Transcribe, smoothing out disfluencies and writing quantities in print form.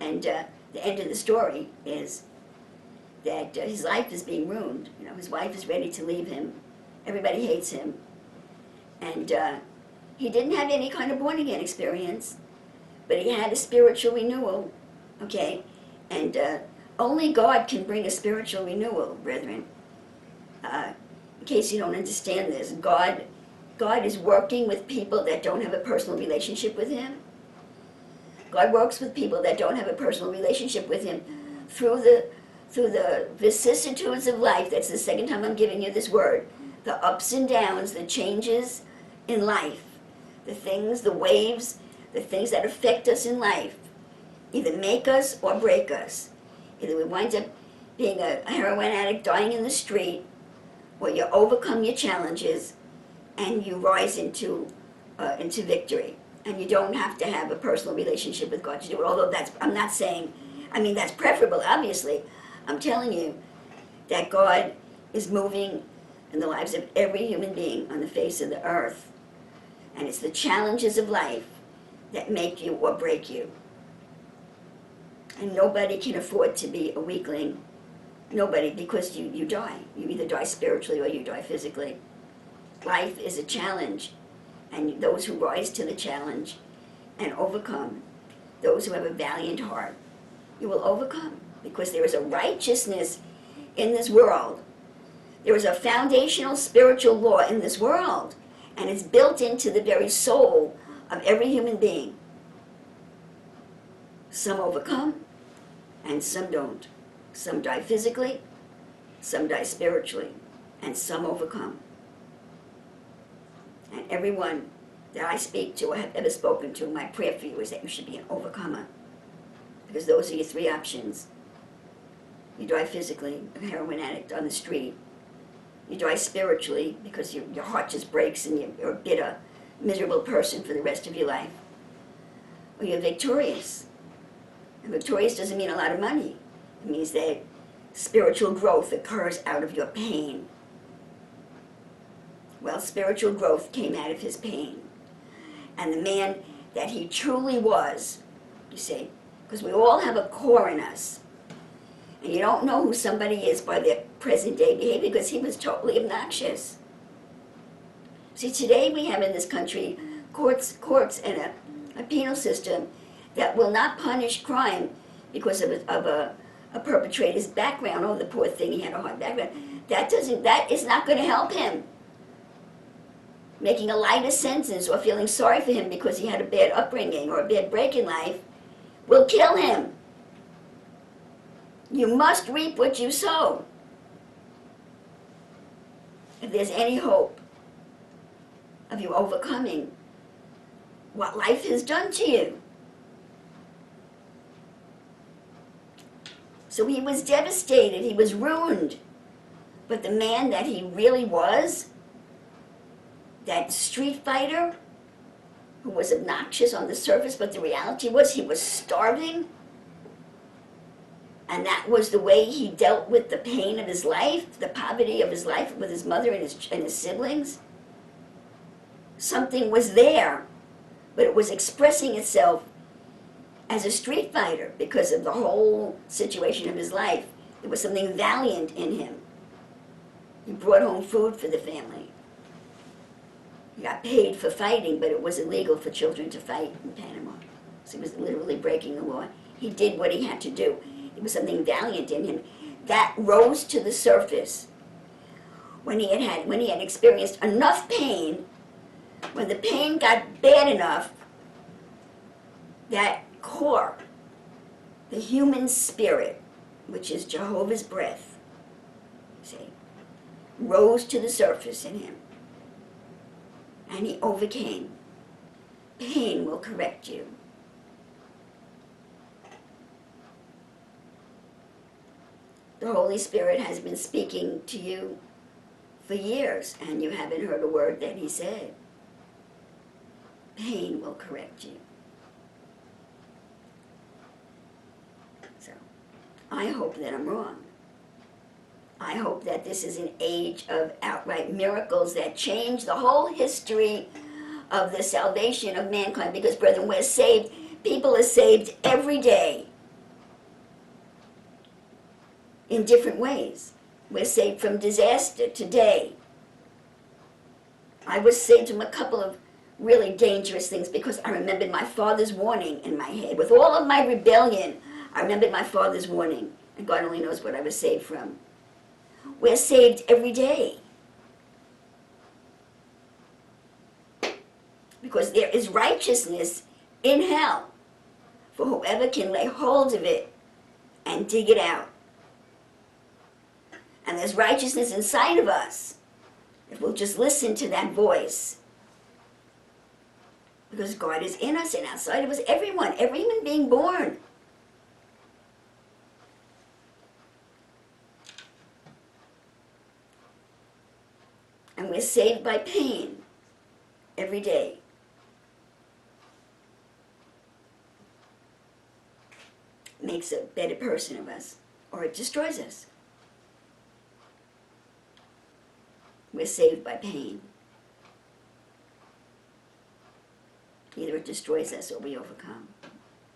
And the end of the story is that his life is being ruined. You know, his wife is ready to leave him. Everybody hates him. And he didn't have any kind of born-again experience, but he had a spiritual renewal, okay? And only God can bring a spiritual renewal, brethren. In case you don't understand this, God is working with people that don't have a personal relationship with him. God works with people that don't have a personal relationship with him through the vicissitudes of life. That's the second time I'm giving you this word. The ups and downs, the changes in life, the things, the waves, the things that affect us in life, either make us or break us. Either we wind up being a heroin addict dying in the street, or you overcome your challenges and you rise into victory. And you don't have to have a personal relationship with God to do it, although I'm not saying, that's preferable, obviously. I'm telling you that God is moving in the lives of every human being on the face of the earth. And it's the challenges of life that make you or break you. And nobody can afford to be a weakling. Nobody, because you die. You either die spiritually or you die physically. Life is a challenge. And those who rise to the challenge and overcome, those who have a valiant heart, you will overcome. Because there is a righteousness in this world. There is a foundational spiritual law in this world. And it's built into the very soul of every human being. Some overcome, and some don't. Some die physically, some die spiritually, and some overcome. And everyone that I speak to or have ever spoken to, my prayer for you is that you should be an overcomer. Because those are your three options. You die physically, a heroin addict on the street. You die spiritually because your heart just breaks and you're a bitter, miserable person for the rest of your life. Or you're victorious. And victorious doesn't mean a lot of money. It means that spiritual growth occurs out of your pain. Well, spiritual growth came out of his pain. And the man that he truly was, you see, because we all have a core in us. And you don't know who somebody is by their present day behavior because he was totally obnoxious. See, today we have in this country courts and a penal system that will not punish crime because of a perpetrator's background. Oh, the poor thing, he had a hard background. That is not going to help him. Making a lighter sentence or feeling sorry for him because he had a bad upbringing or a bad break in life will kill him. You must reap what you sow. If there's any hope of you overcoming what life has done to you. So he was devastated, he was ruined. But the man that he really was, that street fighter who was obnoxious on the surface, but the reality was he was starving. And that was the way he dealt with the pain of his life, the poverty of his life with his mother and his siblings. Something was there, but it was expressing itself as a street fighter because of the whole situation of his life. There was something valiant in him. He brought home food for the family. He got paid for fighting, but it was illegal for children to fight in Panama. So he was literally breaking the law. He did what he had to do. There was something valiant in him that rose to the surface when he had experienced enough pain. When the pain got bad enough, that core, the human spirit, which is Jehovah's breath, see, rose to the surface in him, and he overcame. Pain will correct you. The Holy Spirit has been speaking to you for years, and you haven't heard a word that he said. Pain will correct you. So, I hope that I'm wrong. I hope that this is an age of outright miracles that change the whole history of the salvation of mankind. Because, brethren, we're saved. People are saved every day. in different ways. We're saved from disaster today. I was saved from a couple of really dangerous things because I remembered my father's warning in my head. With all of my rebellion, I remembered my father's warning. And God only knows what I was saved from. We're saved every day. Because there is righteousness in hell for whoever can lay hold of it and dig it out. And there's righteousness inside of us if we'll just listen to that voice. Because God is in us and outside of us, everyone, every human being born. And we're saved by pain every day. It makes a better person of us, or it destroys us. We're saved by pain. Either it destroys us or we overcome.